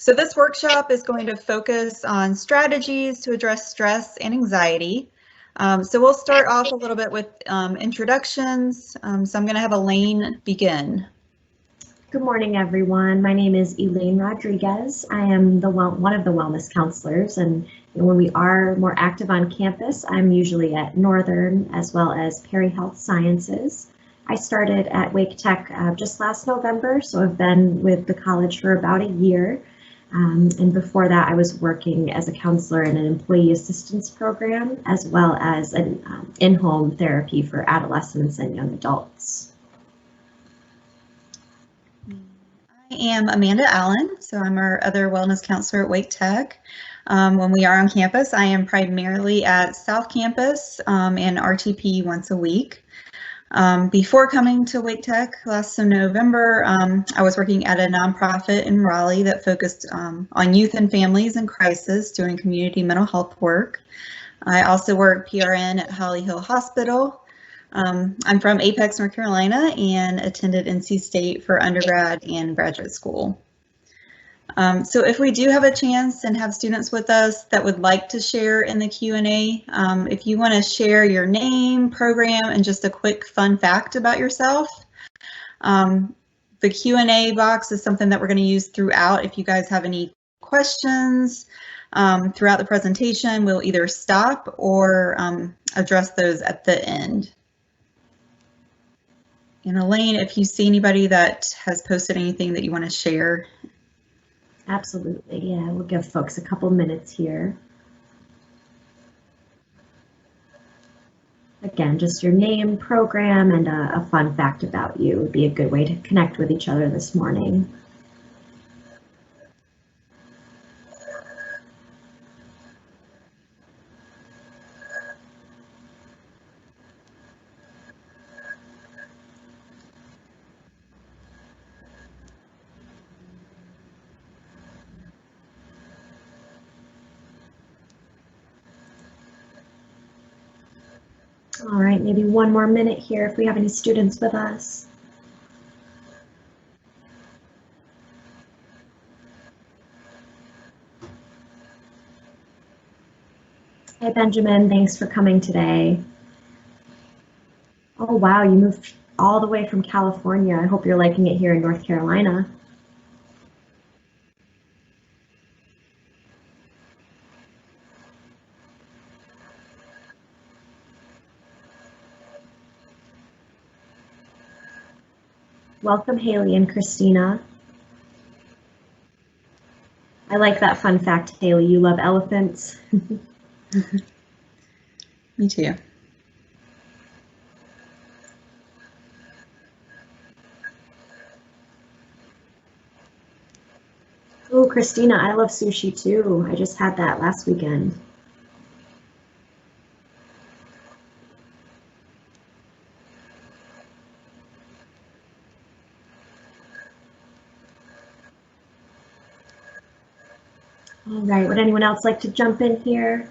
So this workshop is going to focus on strategies to address stress and anxiety. So we'll start off a little bit with introductions. So I'm going to have Elaine begin. Good morning, everyone. My name is Elaine Rodriguez. I am one of the wellness counselors, and when we are more active on campus, I'm usually at Northern as well as Perry Health Sciences. I started at Wake Tech just last November, so I've been with the college for about a year. And before that, I was working as a counselor in an employee assistance program, as well as an in-home therapy for adolescents and young adults. I am Amanda Allen, so I'm our other wellness counselor at Wake Tech. When we are on campus, I am primarily at South Campus and RTP once a week. Before coming to Wake Tech last November, I was working at a nonprofit in Raleigh that focused on youth and families in crisis doing community mental health work. I also work PRN at Holly Hill Hospital. I'm from Apex, North Carolina, and attended NC State for undergrad and graduate school. So if we do have a chance and have students with us that would like to share in the Q&A, if you want to share your name, program, and just a quick fun fact about yourself, the Q&A box is something that we're going to use throughout. If you guys have any questions throughout the presentation, we'll either stop or address those at the end. And Elaine, if you see anybody that has posted anything that you want to share. Absolutely, yeah, we'll give folks a couple minutes here. Again, just your name, program, and a fun fact about you would be a good way to connect with each other this morning. All right, maybe one more minute here if we have any students with us. Hey, Benjamin, thanks for coming today. Oh, wow, you moved all the way from California. I hope you're liking it here in North Carolina. Welcome, Haley and Christina. I like that fun fact, Haley. You love elephants. Me too. Oh, Christina, I love sushi too. I just had that last weekend. All right, would anyone else like to jump in here?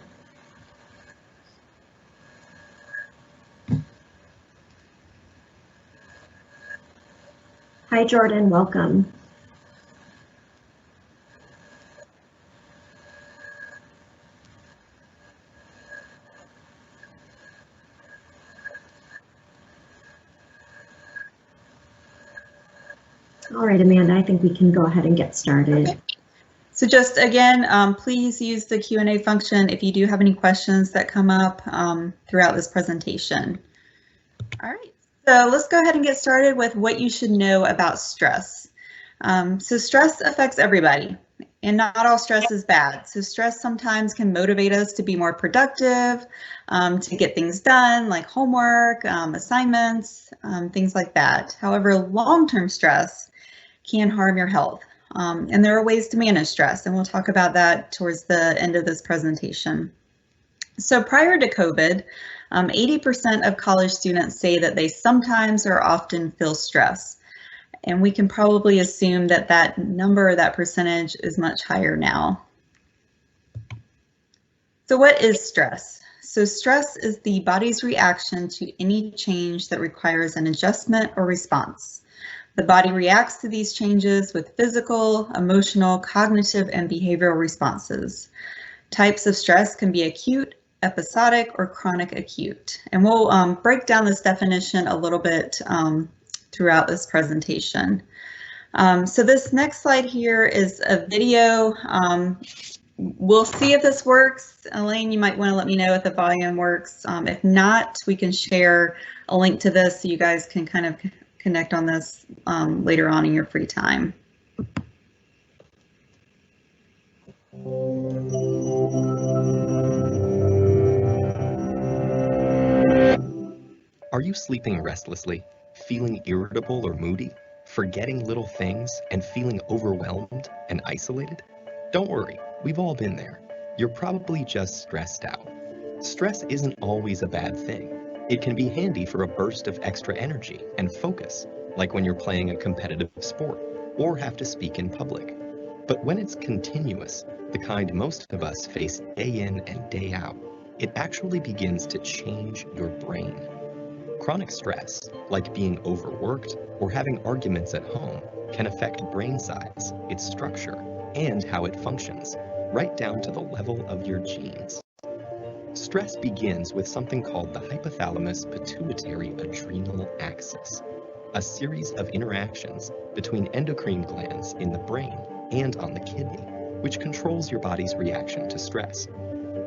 Hi, Jordan, welcome. All right, Amanda, I think we can go ahead and get started. Okay. So just again, please use the Q&A function if you do have any questions that come up throughout this presentation. All right, so let's go ahead and get started with what you should know about stress. So stress affects everybody, and not all stress is bad. So stress sometimes can motivate us to be more productive, to get things done like homework, assignments, things like that. However, long-term stress can harm your health. And there are ways to manage stress, and we'll talk about that towards the end of this presentation. So prior to COVID, 80% of college students say that they sometimes or often feel stress. And we can probably assume that that number, that percentage, is much higher now. So what is stress? So stress is the body's reaction to any change that requires an adjustment or response. The body reacts to these changes with physical, emotional, cognitive, and behavioral responses. Types of stress can be acute, episodic, or chronic acute. And we'll break down this definition a little bit throughout this presentation. So this next slide here is a video. We'll see if this works. Elaine, you might want to let me know if the volume works. If not, we can share a link to this so you guys can kind of connect on this later on in your free time. Are you sleeping restlessly, feeling irritable or moody, forgetting little things, and feeling overwhelmed and isolated? Don't worry, we've all been there. You're probably just stressed out. Stress isn't always a bad thing. It can be handy for a burst of extra energy and focus, like when you're playing a competitive sport or have to speak in public. But when it's continuous, the kind most of us face day in and day out, it actually begins to change your brain. Chronic stress, like being overworked or having arguments at home, can affect brain size, its structure, and how it functions, right down to the level of your genes. Stress begins with something called the hypothalamus-pituitary-adrenal axis, a series of interactions between endocrine glands in the brain and on the kidney, which controls your body's reaction to stress.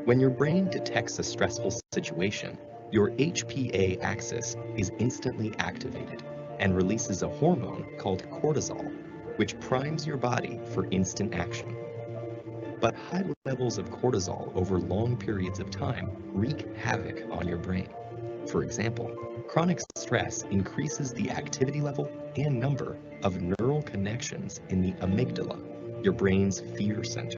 When your brain detects a stressful situation, your HPA axis is instantly activated and releases a hormone called cortisol, which primes your body for instant action. But high levels of cortisol over long periods of time wreak havoc on your brain. For example, chronic stress increases the activity level and number of neural connections in the amygdala, your brain's fear center.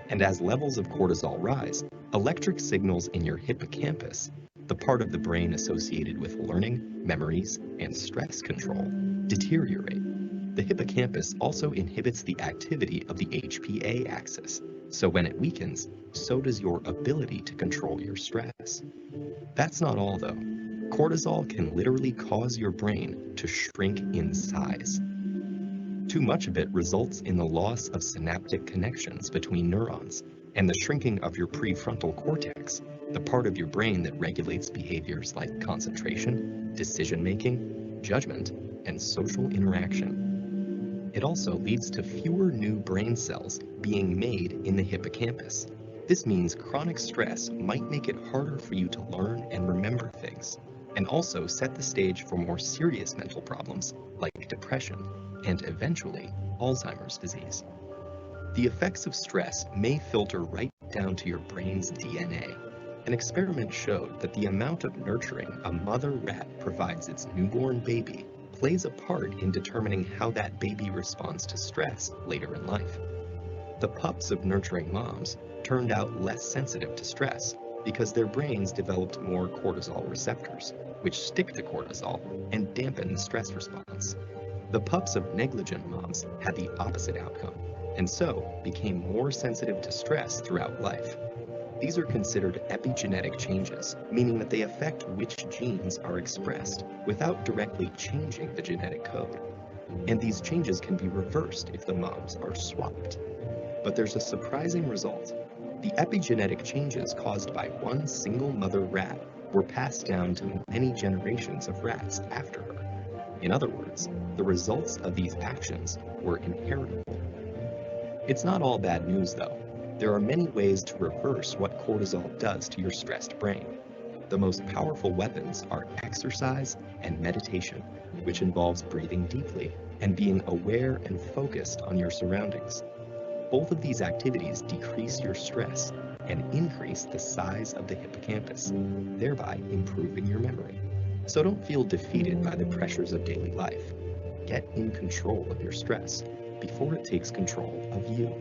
And as levels of cortisol rise, electric signals in your hippocampus, the part of the brain associated with learning, memories, and stress control, deteriorate. The hippocampus also inhibits the activity of the HPA axis, so when it weakens, so does your ability to control your stress. That's not all though. Cortisol can literally cause your brain to shrink in size. Too much of it results in the loss of synaptic connections between neurons and the shrinking of your prefrontal cortex, the part of your brain that regulates behaviors like concentration, decision-making, judgment, and social interaction. It also leads to fewer new brain cells being made in the hippocampus. This means chronic stress might make it harder for you to learn and remember things, and also set the stage for more serious mental problems like depression and eventually Alzheimer's disease. The effects of stress may filter right down to your brain's DNA. An experiment showed that the amount of nurturing a mother rat provides its newborn baby plays a part in determining how that baby responds to stress later in life. The pups of nurturing moms turned out less sensitive to stress because their brains developed more cortisol receptors, which stick to cortisol and dampen the stress response. The pups of negligent moms had the opposite outcome, and so became more sensitive to stress throughout life. These are considered epigenetic changes, meaning that they affect which genes are expressed without directly changing the genetic code. And these changes can be reversed if the moms are swapped. But there's a surprising result. The epigenetic changes caused by one single mother rat were passed down to many generations of rats after her. In other words, the results of these actions were inheritable. It's not all bad news though. There are many ways to reverse what cortisol does to your stressed brain. The most powerful weapons are exercise and meditation, which involves breathing deeply and being aware and focused on your surroundings. Both of these activities decrease your stress and increase the size of the hippocampus, thereby improving your memory. So don't feel defeated by the pressures of daily life. Get in control of your stress before it takes control of you.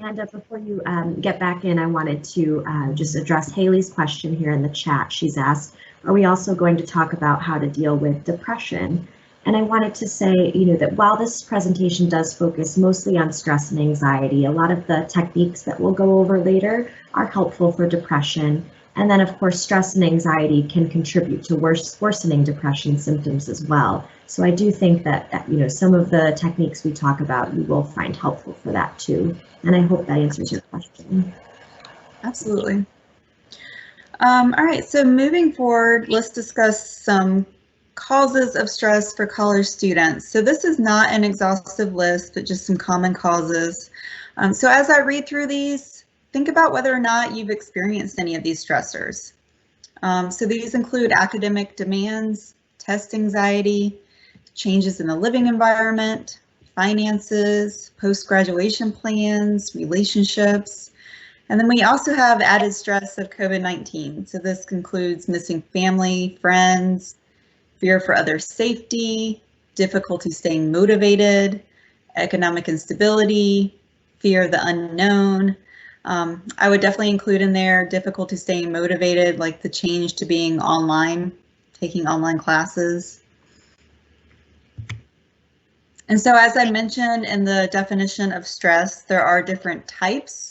And before you get back in, I wanted to just address Haley's question here in the chat. She's asked, are we also going to talk about how to deal with depression? And I wanted to say, that while this presentation does focus mostly on stress and anxiety, a lot of the techniques that we'll go over later are helpful for depression. And then, of course, stress and anxiety can contribute to worsening depression symptoms as well. So I do think that, some of the techniques we talk about, you will find helpful for that too. And I hope that answers your question. Absolutely. All right, so moving forward, let's discuss some causes of stress for college students. So this is not an exhaustive list, but just some common causes. So as I read through these, think about whether or not you've experienced any of these stressors. So these include academic demands, test anxiety, changes in the living environment, finances, post-graduation plans, relationships. And then we also have added stress of COVID-19. So this includes missing family, friends, fear for other safety, difficulty staying motivated, economic instability, fear of the unknown. I would definitely include in there difficulty staying motivated, like the change to being online, taking online classes. And so as I mentioned in the definition of stress, there are different types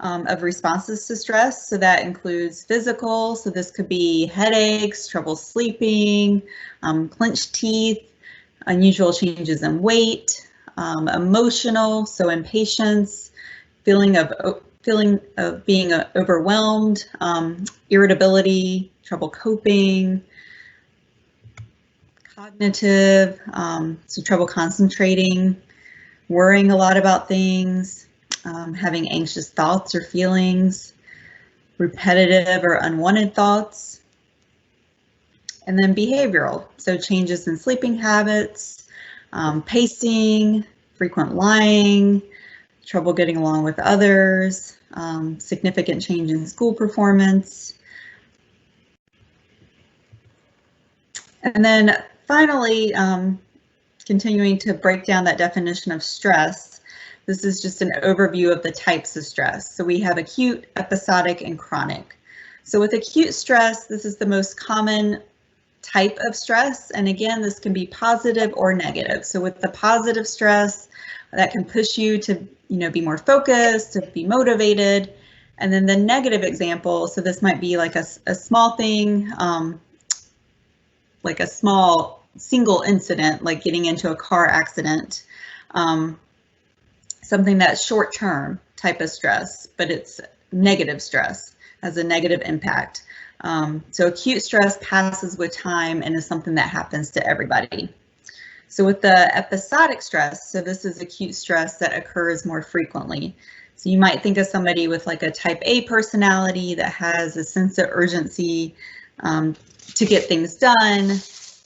of responses to stress. So that includes physical. So this could be headaches, trouble sleeping, clenched teeth, unusual changes in weight, emotional, so impatience, feeling of being overwhelmed, irritability, trouble coping, cognitive, so trouble concentrating, worrying a lot about things, having anxious thoughts or feelings, repetitive or unwanted thoughts, and then behavioral, so changes in sleeping habits, pacing, frequent lying, trouble getting along with others, significant change in school performance. And then finally, continuing to break down that definition of stress, this is just an overview of the types of stress. So we have acute, episodic, and chronic. So with acute stress, this is the most common type of stress. And again, this can be positive or negative. So with the positive stress, that can push you to be more focused, to be motivated. And then the negative example, so this might be like a small thing, like a small single incident, like getting into a car accident. Something that's short-term type of stress, but it's negative stress, has a negative impact. So acute stress passes with time and is something that happens to everybody. So with the episodic stress, so this is acute stress that occurs more frequently. So you might think of somebody with like a type A personality that has a sense of urgency to get things done.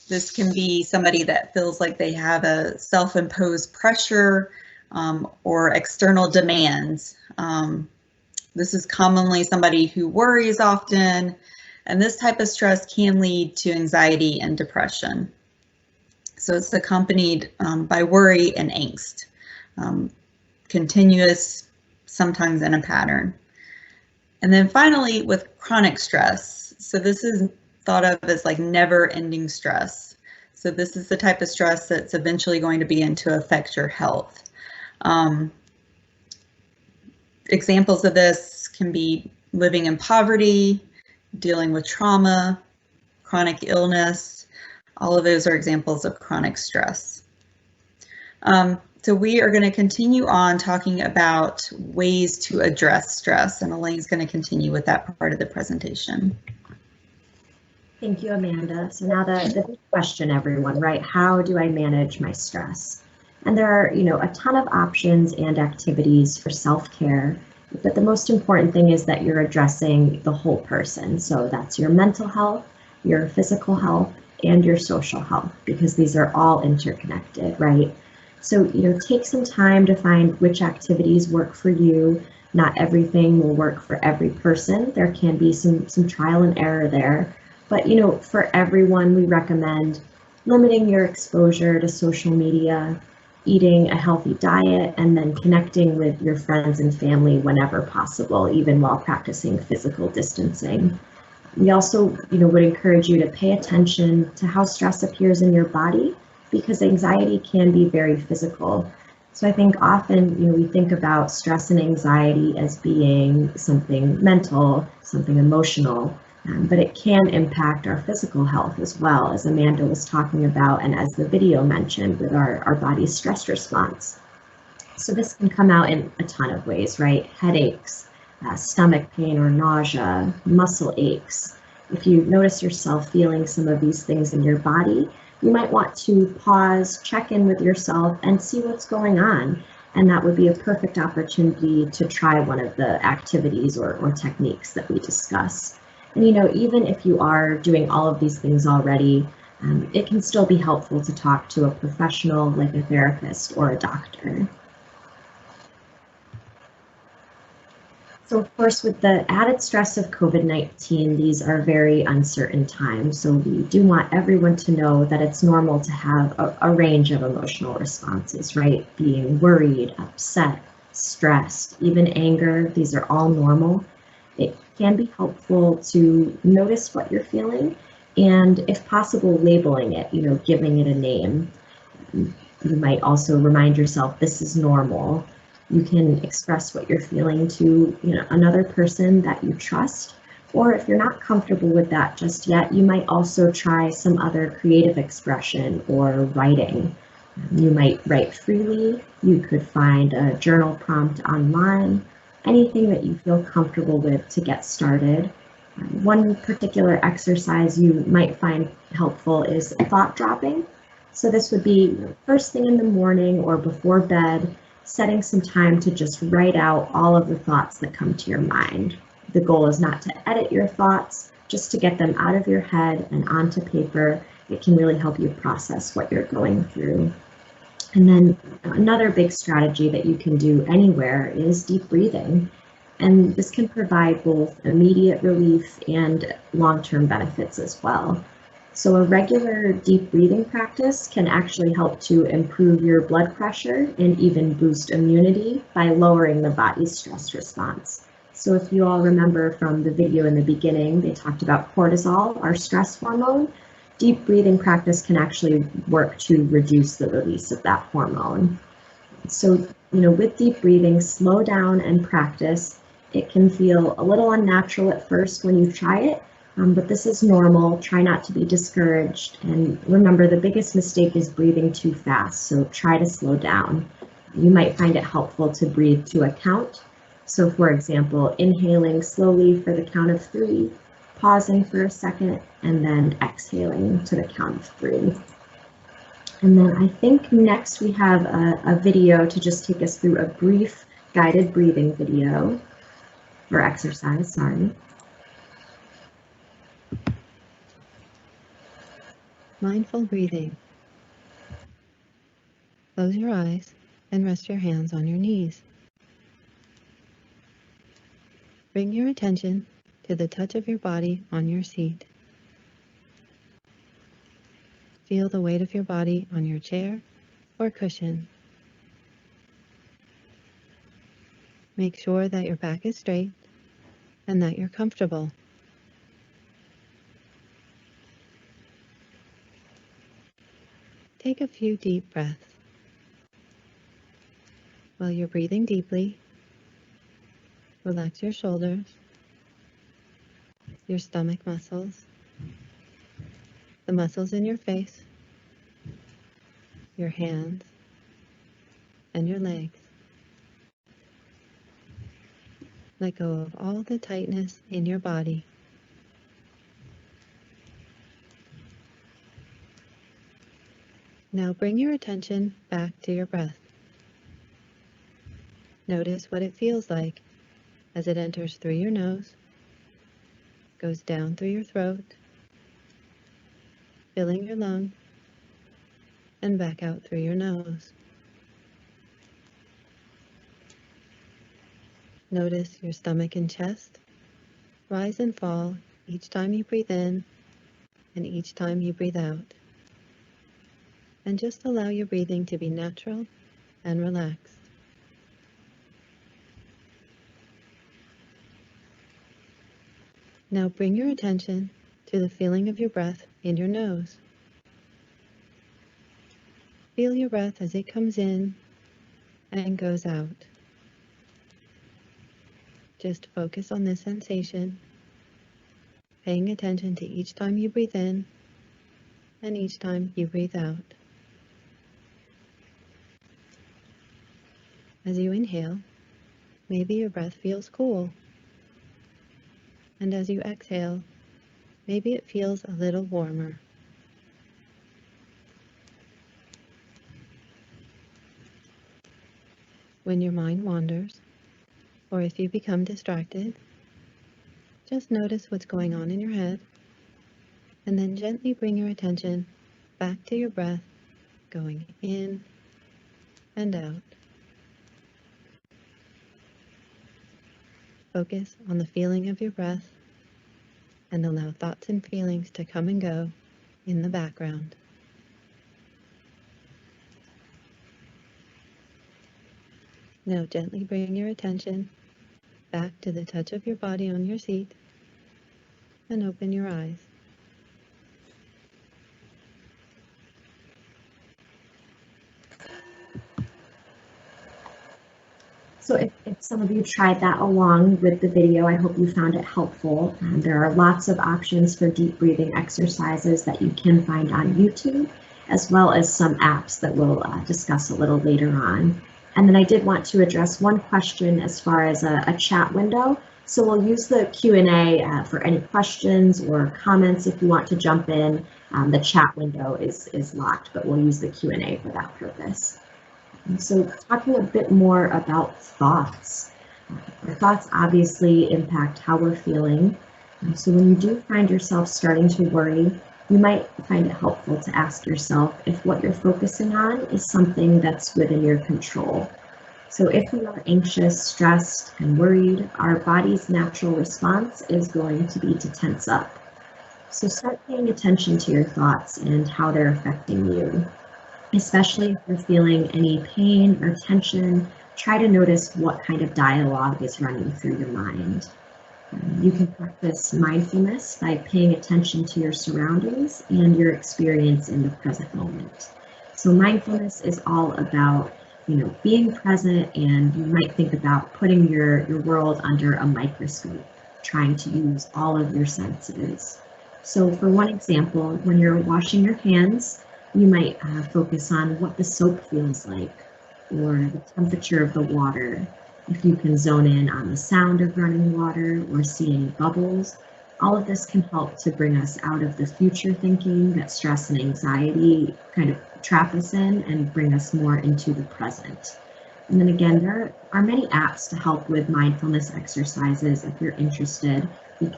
This can be somebody that feels like they have a self-imposed pressure or external demands. This is commonly somebody who worries often, and this type of stress can lead to anxiety and depression. So it's accompanied by worry and angst, continuous, sometimes in a pattern. And then finally, with chronic stress, so this is thought of as like never-ending stress. So this is the type of stress that's eventually going to begin to affect your health. Examples of this can be living in poverty, dealing with trauma, chronic illness. All of those are examples of chronic stress. So we are going to continue on talking about ways to address stress, and Elaine's going to continue with that part of the presentation. Thank you, Amanda. So now the big question, everyone, right? How do I manage my stress? And there are, a ton of options and activities for self-care, but the most important thing is that you're addressing the whole person. So that's your mental health, your physical health, and your social health, because these are all interconnected, right? So, take some time to find which activities work for you. Not everything will work for every person. There can be some trial and error there. But, for everyone, we recommend limiting your exposure to social media, eating a healthy diet, and then connecting with your friends and family whenever possible, even while practicing physical distancing. We also, would encourage you to pay attention to how stress appears in your body because anxiety can be very physical. So I think often, we think about stress and anxiety as being something mental, something emotional, but it can impact our physical health as well, as Amanda was talking about, and as the video mentioned with our body's stress response. So this can come out in a ton of ways, right? Headaches, stomach pain or nausea, muscle aches. If you notice yourself feeling some of these things in your body, you might want to pause, check in with yourself, and see what's going on. And that would be a perfect opportunity to try one of the activities or techniques that we discuss. And even if you are doing all of these things already, it can still be helpful to talk to a professional like a therapist or a doctor. So of course, with the added stress of COVID-19, these are very uncertain times. So we do want everyone to know that it's normal to have a range of emotional responses, right? Being worried, upset, stressed, even anger, these are all normal. It can be helpful to notice what you're feeling and, if possible, labeling it, giving it a name. You might also remind yourself this is normal. You can express what you're feeling to another person that you trust, or if you're not comfortable with that just yet, you might also try some other creative expression or writing. You might write freely, you could find a journal prompt online, anything that you feel comfortable with to get started. One particular exercise you might find helpful is thought dropping. So this would be first thing in the morning or before bed, setting some time to just write out all of the thoughts that come to your mind. The goal is not to edit your thoughts, just to get them out of your head and onto paper. It can really help you process what you're going through. And then another big strategy that you can do anywhere is deep breathing. And this can provide both immediate relief and long-term benefits as well. So a regular deep breathing practice can actually help to improve your blood pressure and even boost immunity by lowering the body's stress response. So if you all remember from the video in the beginning, they talked about cortisol, our stress hormone. Deep breathing practice can actually work to reduce the release of that hormone. So, with deep breathing, slow down and practice. It can feel a little unnatural at first when you try it, but this is normal. Try not to be discouraged. And remember, the biggest mistake is breathing too fast, so try to slow down. You might find it helpful to breathe to a count. So for example, inhaling slowly for the count of 3, pausing for a second, and then exhaling to the count of 3. And then I think next we have a video to just take us through a brief guided breathing video, or exercise, sorry. Mindful breathing. Close your eyes and rest your hands on your knees. Bring your attention to the touch of your body on your seat. Feel the weight of your body on your chair or cushion. Make sure that your back is straight and that you're comfortable. Take a few deep breaths. While you're breathing deeply, relax your shoulders, your stomach muscles, the muscles in your face, your hands, and your legs. Let go of all the tightness in your body. Now bring your attention back to your breath. Notice what it feels like as it enters through your nose, goes down through your throat, filling your lungs, and back out through your nose. Notice your stomach and chest rise and fall each time you breathe in and each time you breathe out. And just allow your breathing to be natural and relaxed. Now bring your attention to the feeling of your breath in your nose. Feel your breath as it comes in and goes out. Just focus on this sensation, paying attention to each time you breathe in and each time you breathe out. As you inhale, maybe your breath feels cool. And as you exhale, maybe it feels a little warmer. When your mind wanders, or if you become distracted, just notice what's going on in your head, and then gently bring your attention back to your breath, going in and out. Focus on the feeling of your breath and allow thoughts and feelings to come and go in the background. Now gently bring your attention back to the touch of your body on your seat and open your eyes. So if some of you tried that along with the video, I hope you found it helpful. There are lots of options for deep breathing exercises that you can find on YouTube, as well as some apps that we'll discuss a little later on. And then I did want to address one question as far as a chat window. So we'll use the Q&A for any questions or comments if you want to jump in. The chat window is locked, but we'll use the Q&A for that purpose. And so talking a bit more about thoughts. Our thoughts obviously impact how we're feeling. So when you do find yourself starting to worry, you might find it helpful to ask yourself if what you're focusing on is something that's within your control. So if we are anxious, stressed, and worried, our body's natural response is going to be to tense up. So start paying attention to your thoughts and how they're affecting you. Especially if you're feeling any pain or tension, try to notice what kind of dialogue is running through your mind. You can practice mindfulness by paying attention to your surroundings and your experience in the present moment. So mindfulness is all about, being present, and you might think about putting your world under a microscope, trying to use all of your senses. So for one example, when you're washing your hands, you might focus on what the soap feels like, or the temperature of the water. If you can zone in on the sound of running water or see any bubbles, all of this can help to bring us out of the future thinking that stress and anxiety kind of trap us in and bring us more into the present. And then again, there are many apps to help with mindfulness exercises. If you're interested,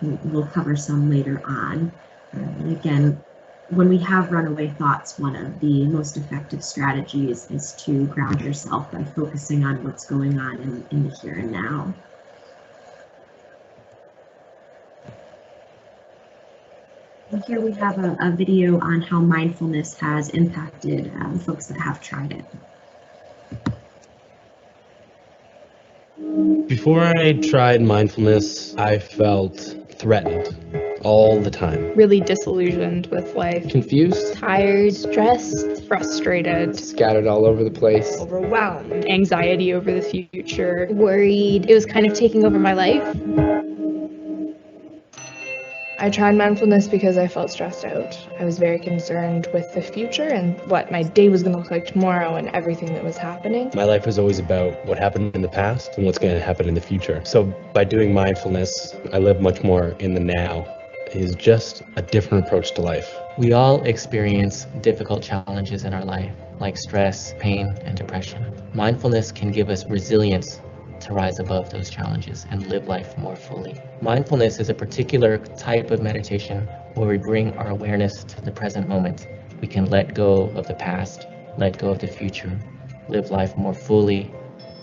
we'll cover some later on. And again, when we have runaway thoughts, one of the most effective strategies is to ground yourself by focusing on what's going on in the here and now. And here we have a video on how mindfulness has impacted folks that have tried it. Before I tried mindfulness, I felt threatened all the time. Really disillusioned with life. Confused, Tired, stressed, frustrated, scattered all over the place. overwhelmed, anxiety over the future, worried. It was kind of taking over my life. I tried mindfulness because I felt stressed out. I was very concerned with the future and what my day was going to look like tomorrow and everything that was happening. My life was always about what happened in the past and what's going to happen in the future. So by doing mindfulness, I live much more in the now. It is just a different approach to life. We all experience difficult challenges in our life, like stress, pain, and depression. Mindfulness can give us resilience to rise above those challenges and live life more fully. Mindfulness is a particular type of meditation where we bring our awareness to the present moment. We can let go of the past, let go of the future, live life more fully,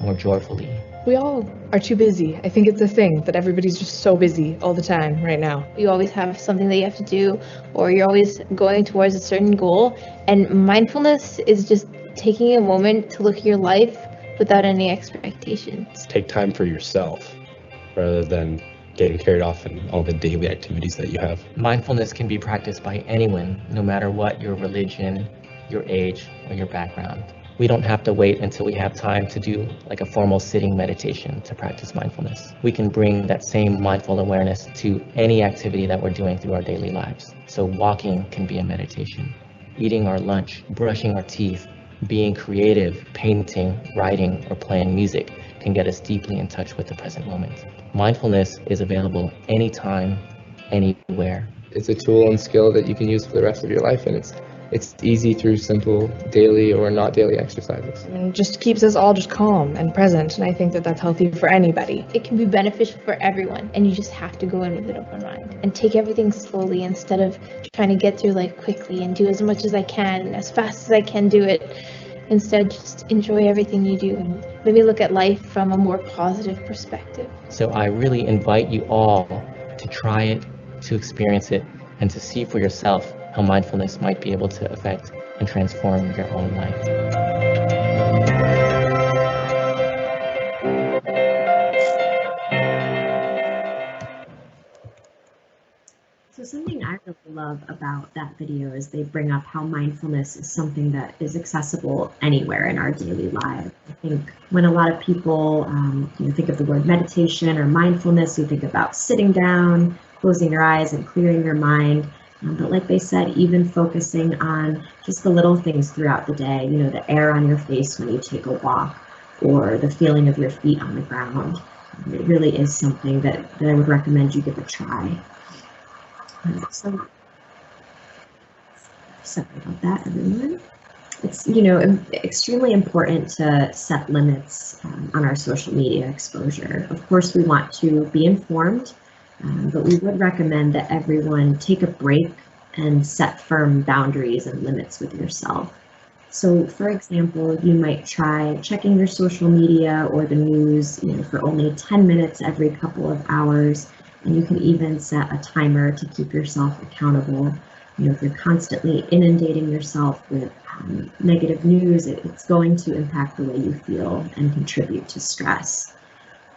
more joyfully. We all are too busy. I think it's a thing that everybody's just so busy all the time right now. You always have something that you have to do, or you're always going towards a certain goal. And mindfulness is just taking a moment to look at your life without any expectations. Take time for yourself rather than getting carried off in all the daily activities that you have. Mindfulness can be practiced by anyone, no matter what your religion, your age or your background. We don't have to wait until we have time to do like a formal sitting meditation to practice mindfulness. We can bring that same mindful awareness to any activity that we're doing through our daily lives. So walking can be a meditation. Eating our lunch, brushing our teeth, being creative, painting, writing, or playing music can get us deeply in touch with the present moment. Mindfulness is available anytime, anywhere. It's a tool and skill that you can use for the rest of your life, and it's easy through simple daily or not daily exercises. And just keeps us all just calm and present, and I think that that's healthy for anybody. It can be beneficial for everyone, and you just have to go in with an open mind and take everything slowly instead of trying to get through life quickly and do as much as I can and as fast as I can do it. Instead, just enjoy everything you do and maybe look at life from a more positive perspective. So I really invite you all to try it, to experience it, and to see for yourself how mindfulness might be able to affect and transform your own life. So something I really love about that video is they bring up how mindfulness is something that is accessible anywhere in our daily lives. I think when a lot of people think of the word meditation or mindfulness, you think about sitting down, closing your eyes and clearing your mind. But like they said, even focusing on just the little things throughout the day, the air on your face when you take a walk or the feeling of your feet on the ground. It really is something that I would recommend you give a try. So sorry about that, everyone. It's extremely important to set limits on our social media exposure. Of course, we want to be informed, but we would recommend that everyone take a break and set firm boundaries and limits with yourself. So, for example, you might try checking your social media or the news, for only 10 minutes every couple of hours. And you can even set a timer to keep yourself accountable. If you're constantly inundating yourself with negative news, it's going to impact the way you feel and contribute to stress.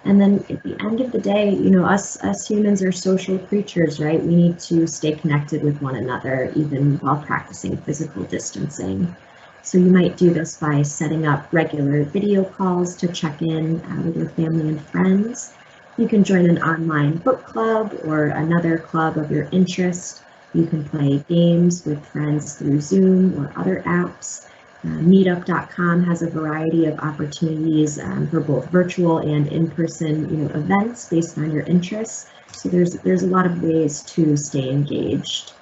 And then at the end of the day, us humans are social creatures, right? We need to stay connected with one another, even while practicing physical distancing. So you might do this by setting up regular video calls to check in with your family and friends. You can join an online book club or another club of your interest. You can play games with friends through Zoom or other apps. Meetup.com has a variety of opportunities for both virtual and in-person events based on your interests. So there's a lot of ways to stay engaged.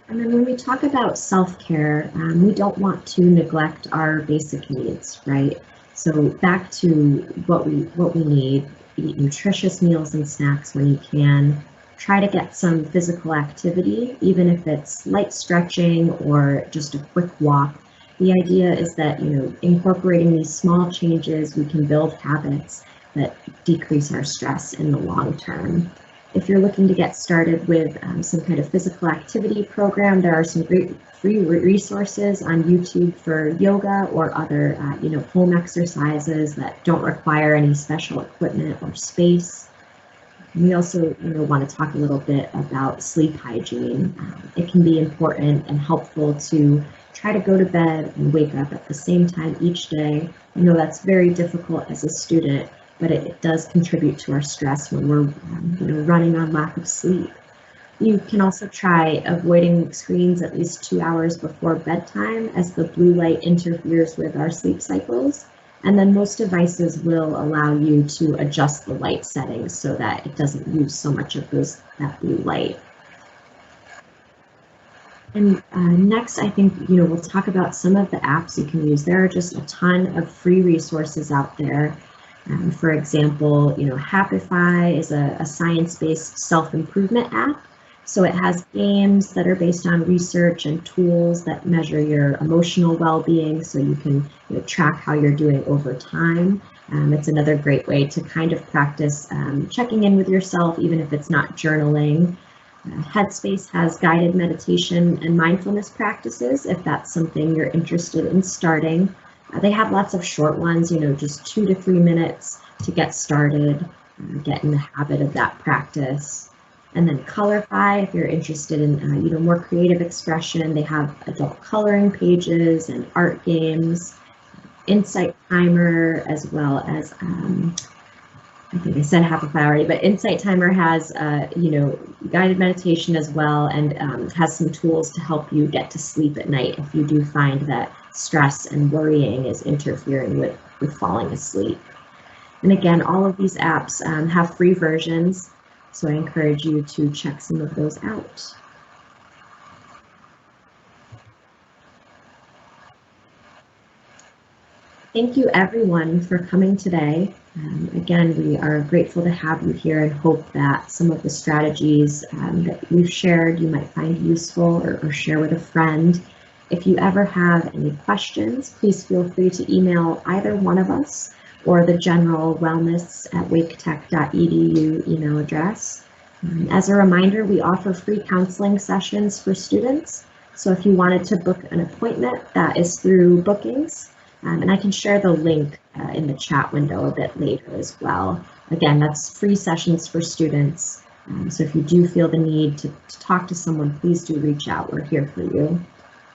And then when we talk about self-care, we don't want to neglect our basic needs, right? So back to what we need: eat nutritious meals and snacks when you can. Try to get some physical activity, even if it's light stretching or just a quick walk. The idea is that incorporating these small changes, we can build habits that decrease our stress in the long term. If you're looking to get started with some kind of physical activity program, there are some great free resources on YouTube for yoga or other home exercises that don't require any special equipment or space. We also want to talk a little bit about sleep hygiene. It can be important and helpful to try to go to bed and wake up at the same time each day. I know that's very difficult as a student, but it does contribute to our stress when we're running on lack of sleep. You can also try avoiding screens at least 2 hours before bedtime, as the blue light interferes with our sleep cycles. And then most devices will allow you to adjust the light settings so that it doesn't use so much of that blue light. And next, I think we'll talk about some of the apps you can use. There are just a ton of free resources out there. For example, Happify is a science-based self-improvement app. So it has games that are based on research and tools that measure your emotional well-being, so you can track how you're doing over time. It's another great way to kind of practice checking in with yourself, even if it's not journaling. Headspace has guided meditation and mindfulness practices, if that's something you're interested in starting. They have lots of short ones, just 2 to 3 minutes to get started, get in the habit of that practice. And then Colorify, if you're interested in more creative expression, they have adult coloring pages and art games. Insight Timer, as well as I think I said half a file already, but Insight Timer has guided meditation as well, and has some tools to help you get to sleep at night if you do find that stress and worrying is interfering with falling asleep. And again, all of these apps have free versions, so I encourage you to check some of those out. Thank you everyone for coming today. Again, we are grateful to have you here and hope that some of the strategies that we've shared you might find useful or share with a friend. If you ever have any questions, please feel free to email either one of us or the general wellness@waketech.edu email address. As a reminder, we offer free counseling sessions for students. So if you wanted to book an appointment, that is through Bookings. And I can share the link in the chat window a bit later as well. Again, that's free sessions for students. So if you do feel the need to talk to someone, please do reach out. We're here for you.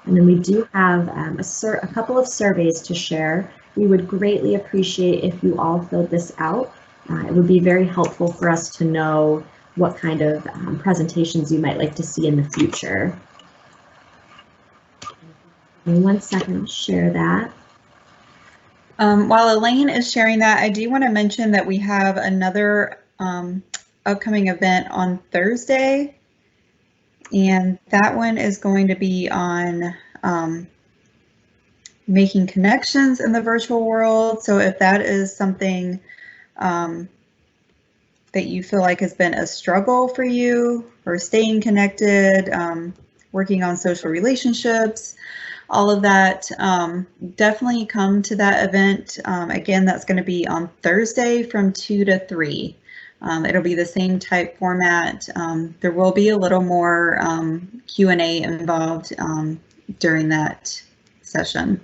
And then we do have a couple of surveys to share. We would greatly appreciate if you all filled this out. It would be very helpful for us to know what kind of presentations you might like to see in the future. In 1 second, I'll share that. While Elaine is sharing that, I do want to mention that we have another upcoming event on Thursday, and that one is going to be on making connections in the virtual world. So if that is something that you feel like has been a struggle for you, or staying connected, working on social relationships, all of that, definitely come to that event. Again, that's going to be on Thursday from 2 to 3. It'll be the same type format. There will be a little more Q&A involved during that session.